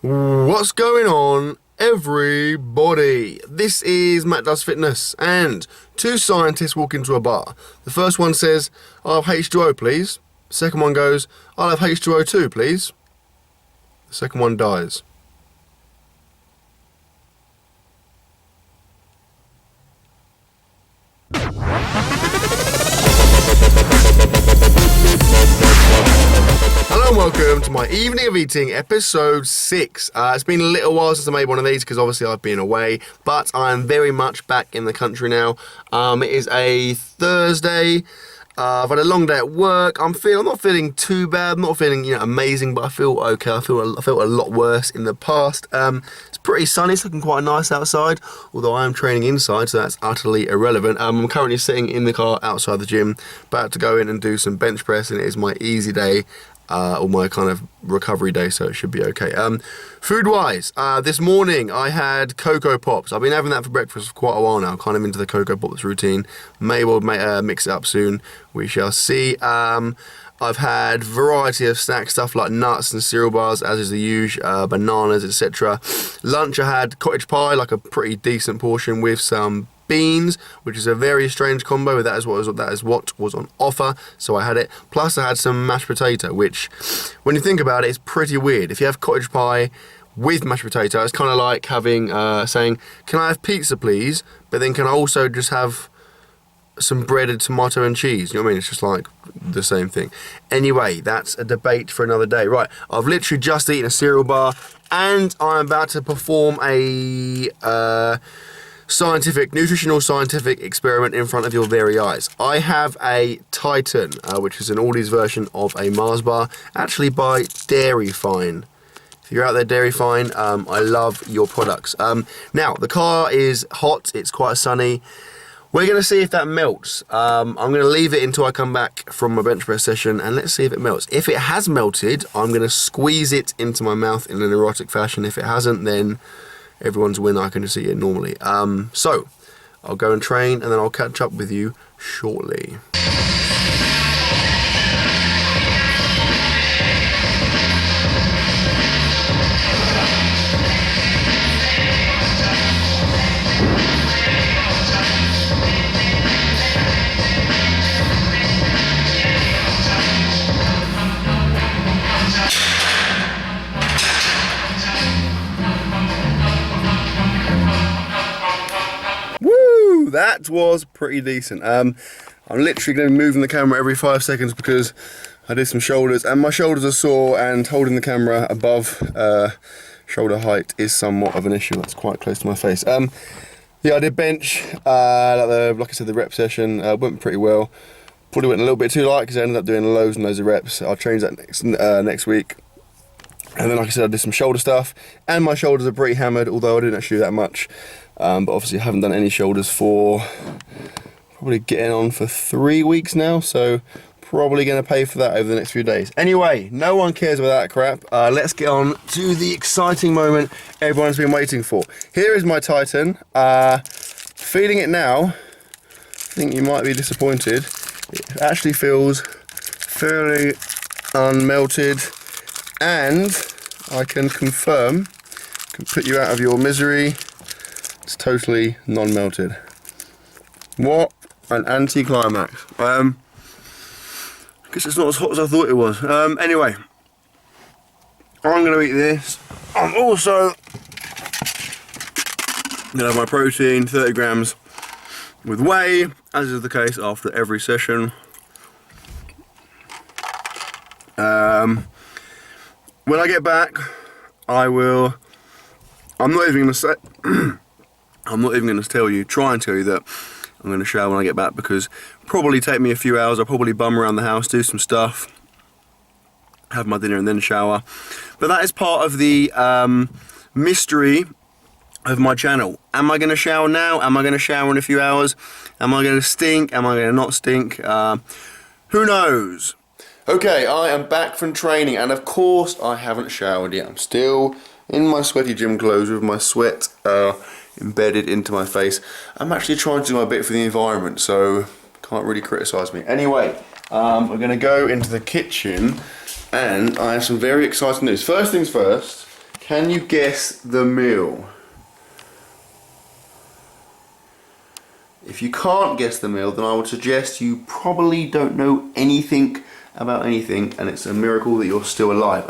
What's going on, everybody? This is Mattdoesfitness, and two scientists walk into a bar. The first one says, "I'll have H2O, please." The second one goes, "I'll have H2O too, please." The second one dies. Hello and welcome to my evening of eating, episode 6. It's been a little while since I made one of these because obviously I've been away, but I'm very much back in the country now. It is a Thursday. I've had a long day at work. I'm not feeling too bad. I'm not feeling amazing, but I feel okay. I felt a lot worse in the past. It's pretty sunny. It's looking quite nice outside, although I am training inside, so that's utterly irrelevant. I'm currently sitting in the car outside the gym, about to go in and do some bench press, and it is my easy day. Or my kind of recovery day, so it should be okay. Food-wise, this morning I had Cocoa Pops. I've been having that for breakfast for quite a while now, kind of into the Cocoa Pops routine. May well mix it up soon, we shall see. I've had variety of snack stuff like nuts and cereal bars, as is the usual, bananas, etc. Lunch I had cottage pie, like a pretty decent portion with some beans, which is a very strange combo, but that is what was on offer, so I had it. Plus I had some mashed potato, which, when you think about it, is pretty weird. If you have cottage pie with mashed potato, it's kind of like having saying, "Can I have pizza, please?" But then can I also just have some breaded tomato and cheese? You know what I mean? It's just like the same thing. Anyway, that's a debate for another day. Right, I've literally just eaten a cereal bar, and I'm about to perform a nutritional scientific experiment in front of your very eyes. I have a Titan, which is an Aldi's version of a Mars bar, actually by IIFYM. If you're out there, IIFYM, I love your products. Now, the car is hot, it's quite sunny. We're going to see if that melts. I'm going to leave it until I come back from my bench press session, and let's see if it melts. If it has melted, I'm going to squeeze it into my mouth in an erotic fashion. If it hasn't, then everyone's win. I can just eat it normally. So I'll go and train, and then I'll catch up with you shortly. That was pretty decent. I'm literally going to be moving the camera every 5 seconds because I did some shoulders, and my shoulders are sore, and holding the camera above shoulder height is somewhat of an issue. That's quite close to my face. Yeah, I did bench, like I said, the rep session went pretty well. Probably went a little bit too light because I ended up doing loads and loads of reps. I'll change that next week. And then, like I said, I did some shoulder stuff, and my shoulders are pretty hammered, although I didn't actually do that much. But obviously I haven't done any shoulders for probably getting on for 3 weeks now, so probably going to pay for that over the next few days. Anyway, no one cares about that crap. Let's get on to the exciting moment everyone's been waiting for. Here is my Titan. Feeling it now, I think you might be disappointed. It actually feels fairly unmelted, and I can confirm, can put you out of your misery, it's totally non-melted. What an anti-climax. I guess it's not as hot as I thought it was. Anyway, I'm going to eat this. I'm also going to have my protein, 30 grams with whey, as is the case after every session. When I get back, I'm not even going to say, I'm not even going to try and tell you that I'm going to shower when I get back, because probably take me a few hours. I'll probably bum around the house, do some stuff, have my dinner and then shower. But that is part of the mystery of my channel. Am I going to shower now? Am I going to shower in a few hours? Am I going to stink? Am I going to not stink? Who knows? Okay, I am back from training, and of course I haven't showered yet. I'm still in my sweaty gym clothes with my sweat embedded into my face. I'm actually trying to do my bit for the environment, so can't really criticise me. Anyway, we're going to go into the kitchen, and I have some very exciting news. First things first, Can you guess the meal? If you can't guess the meal, then I would suggest you probably don't know anything about anything, and it's a miracle that you're still alive.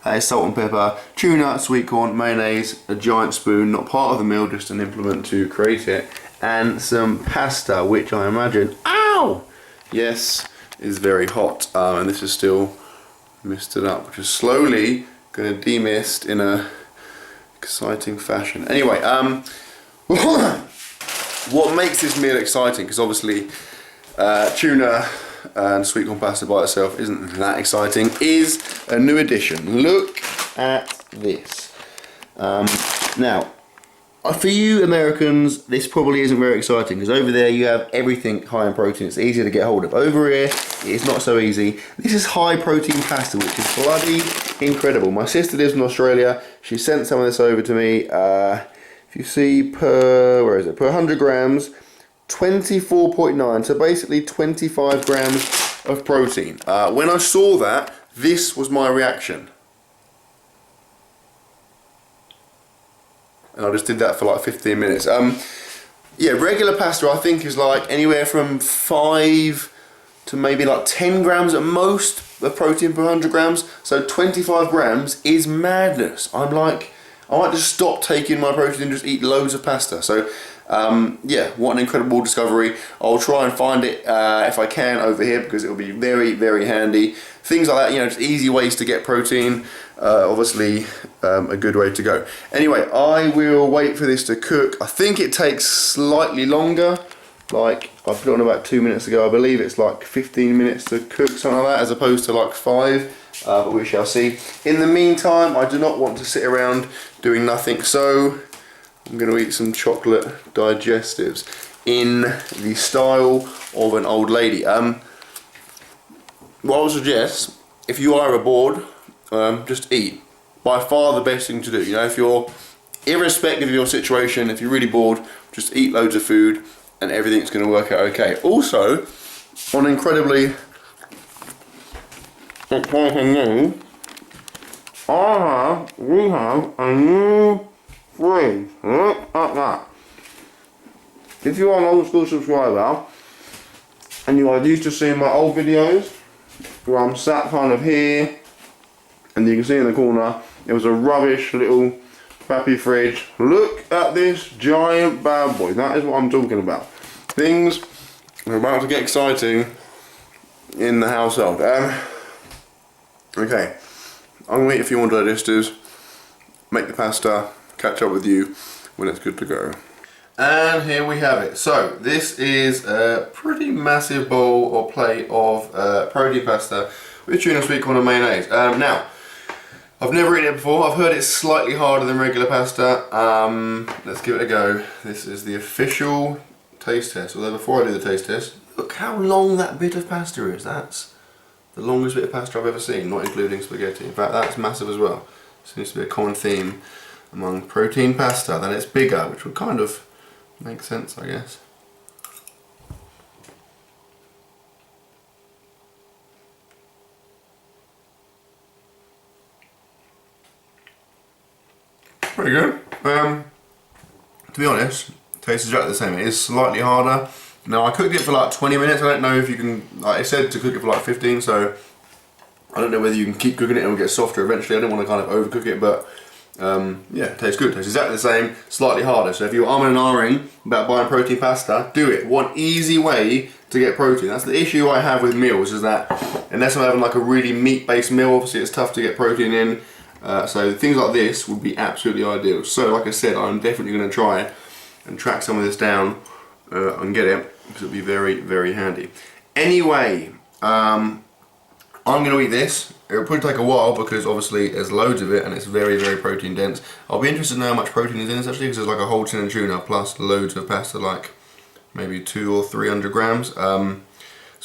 That is salt and pepper, tuna, sweet corn, mayonnaise, a giant spoon, not part of the meal, just an implement to create it, and some pasta, which I imagine, ow! Yes, is very hot, and this is still misted up, which is slowly going to demist in a exciting fashion. Anyway, what makes this meal exciting, because obviously tuna and sweet corn pasta by itself isn't that exciting, is a new addition. Look at this. Now, for you Americans, this probably isn't very exciting, because over there you have everything high in protein. It's easier to get hold of. Over here, it's not so easy. This is high protein pasta, which is bloody incredible. My sister lives in Australia. She sent some of this over to me. If you see per 100 grams, 24.9, so basically 25 grams of protein. When I saw that, this was my reaction. And I just did that for like 15 minutes. Yeah, regular pasta I think is like anywhere from 5 to maybe like 10 grams at most of protein per 100 grams. So 25 grams is madness. I might just stop taking my protein and just eat loads of pasta. So yeah, what an incredible discovery. I'll try and find it if I can over here, because it'll be very, very handy. Things like that, you know, just easy ways to get protein. Obviously a good way to go. Anyway, I will wait for this to cook. I think it takes slightly longer. Like, I put it on about 2 minutes ago. I believe it's like 15 minutes to cook, something like that, as opposed to like 5. But we shall see. In the meantime, I do not want to sit around doing nothing, so I'm going to eat some chocolate digestives in the style of an old lady. What I would suggest, if you are bored, just eat. By far the best thing to do. You know, if you're, irrespective of your situation, if you're really bored, just eat loads of food and everything's going to work out okay. Also, on incredibly exciting news, we have a new fridge. Look at that. If you are an old school subscriber and you are used to seeing my old videos where I'm sat kind of here, and you can see in the corner it was a rubbish little crappy fridge. Look at this giant bad boy. That is what I'm talking about. Things are about to get exciting in the household. Okay, I'm going to eat a few more digestives, make the pasta, catch up with you when it's good to go. And here we have it. So this is a pretty massive bowl or plate of protein pasta with tuna, sweet corn and mayonnaise. Now, I've never eaten it before. I've heard it's slightly harder than regular pasta. Let's give it a go. This is the official taste test. Although before I do the taste test, look how long that bit of pasta is. That's the longest bit of pasta I've ever seen, not including spaghetti. In fact, that's massive as well. Seems to be a common theme among protein pasta. Then it's bigger, which would kind of make sense, I guess. Pretty good. To be honest, it tastes exactly the same. It is slightly harder. Now, I cooked it for like 20 minutes. I don't know if you can, like it said to cook it for like 15, so I don't know whether you can keep cooking it and it'll get softer eventually. I don't want to kind of overcook it, but yeah, it tastes good. It tastes exactly the same, slightly harder. So if you're umming and ahhing about buying protein pasta, do it. One easy way to get protein. That's the issue I have with meals, is that unless I'm having like a really meat-based meal, obviously it's tough to get protein in. So things like this would be absolutely ideal. So like I said, I'm definitely going to try and track some of this down and get it, because it'll be very, very handy. Anyway, I'm going to eat this. It'll probably take a while because obviously there's loads of it and it's very, very protein dense. I'll be interested to know how much protein is in this actually, because there's like a whole tin of tuna plus loads of pasta, like maybe 200 or 300 grams. So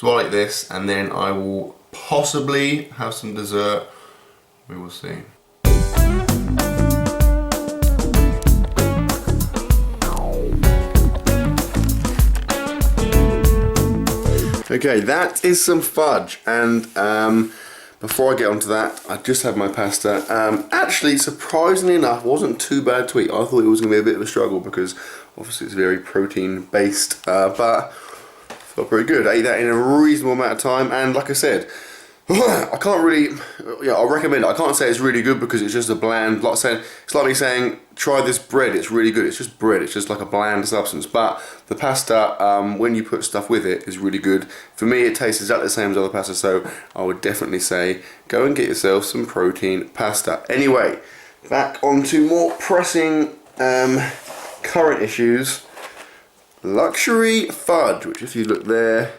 I'll eat this and then I will possibly have some dessert. We will see. Okay, that is some fudge, and before I get onto that, I just had my pasta. Actually, surprisingly enough, wasn't too bad to eat. I thought it was going to be a bit of a struggle because obviously it's very protein based, but felt pretty good. I ate that in a reasonable amount of time, and like I said, I can't really, I'll recommend it. I can't say it's really good because it's just a bland, like I said, it's like me saying, try this bread, it's really good. It's just bread, it's just like a bland substance. But the pasta, when you put stuff with it, is really good. For me, it tastes exactly the same as other pasta, so I would definitely say, go and get yourself some protein pasta. Anyway, back onto more pressing current issues. Luxury fudge, which if you look there,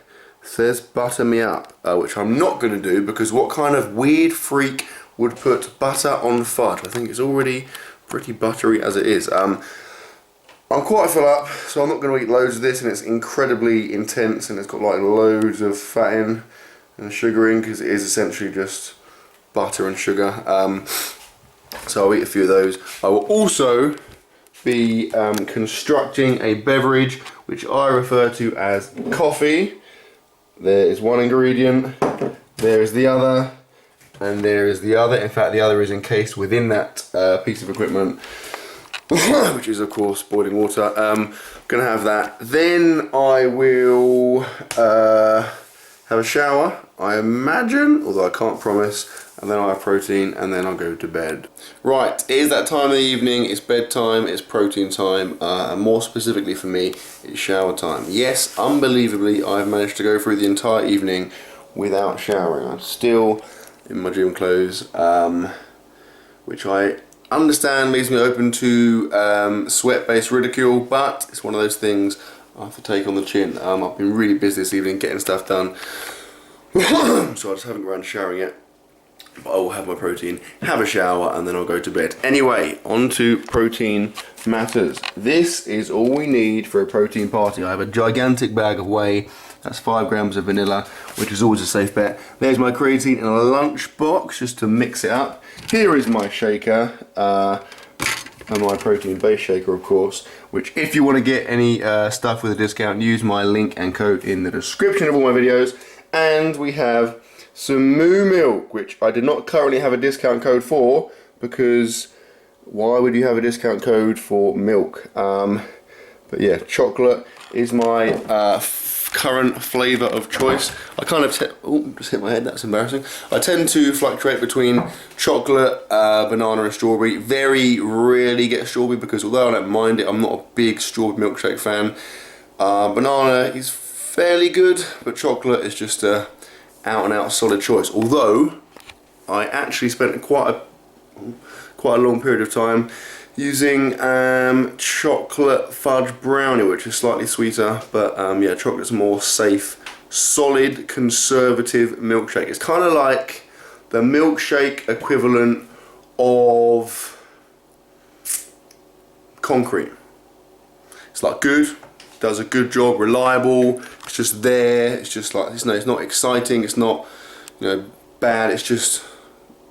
says butter me up, which I'm not going to do because what kind of weird freak would put butter on fudge? I think it's already pretty buttery as it is. I'm quite full up, so I'm not going to eat loads of this, and it's incredibly intense and it's got like loads of fat in and sugar in because it is essentially just butter and sugar. So I'll eat a few of those. I will also be constructing a beverage which I refer to as coffee. There is one ingredient, there is the other, and there is the other. In fact, the other is encased within that piece of equipment, which is of course boiling water. Gonna have that. Then I will have a shower, I imagine, although I can't promise, and then I'll have protein, and then I'll go to bed. Right, it is that time of the evening, it's bedtime, it's protein time, and more specifically for me, it's shower time. Yes, unbelievably, I've managed to go through the entire evening without showering. I'm still in my gym clothes, which I understand leaves me open to sweat-based ridicule, but it's one of those things I have to take on the chin. I've been really busy this evening getting stuff done, so I just haven't got around to showering yet. But I will have my protein, have a shower, and then I'll go to bed. Anyway, on to protein matters. This is all we need for a protein party. I have a gigantic bag of whey. That's 5 grams of vanilla, which is always a safe bet. There's my creatine in a lunch box, just to mix it up. Here is my shaker, and my protein base shaker, of course, which if you want to get any stuff with a discount, use my link and code in the description of all my videos. And we have some moo milk, which I did not currently have a discount code for, because why would you have a discount code for milk? But yeah, chocolate is my current flavour of choice. I kind of just hit my head, that's embarrassing. I tend to fluctuate between chocolate, banana and strawberry. Very rarely get strawberry because although I don't mind it, I'm not a big strawberry milkshake fan. Banana is fairly good, but chocolate is just a out and out solid choice. Although I actually spent quite a long period of time using chocolate fudge brownie, which is slightly sweeter, but yeah, chocolate's a more safe, solid, conservative milkshake. It's kind of like the milkshake equivalent of concrete. It's like good, does a good job, reliable, it's just there, it's just like, it's not exciting, it's not, bad, it's just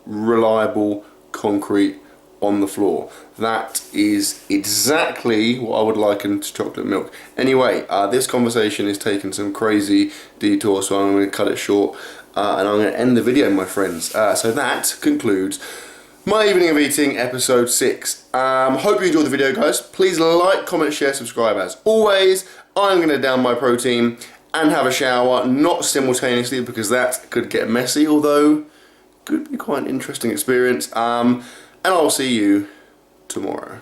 reliable concrete on the floor. That is exactly what I would liken to chocolate milk. Anyway, this conversation is taking some crazy detour, so I'm going to cut it short, and I'm going to end the video, my friends. So that concludes my evening of eating, episode 6. Hope you enjoyed the video, guys. Please like, comment, share, subscribe. As always, I'm going to down my protein and have a shower, not simultaneously because that could get messy, although could be quite an interesting experience. And I'll see you tomorrow.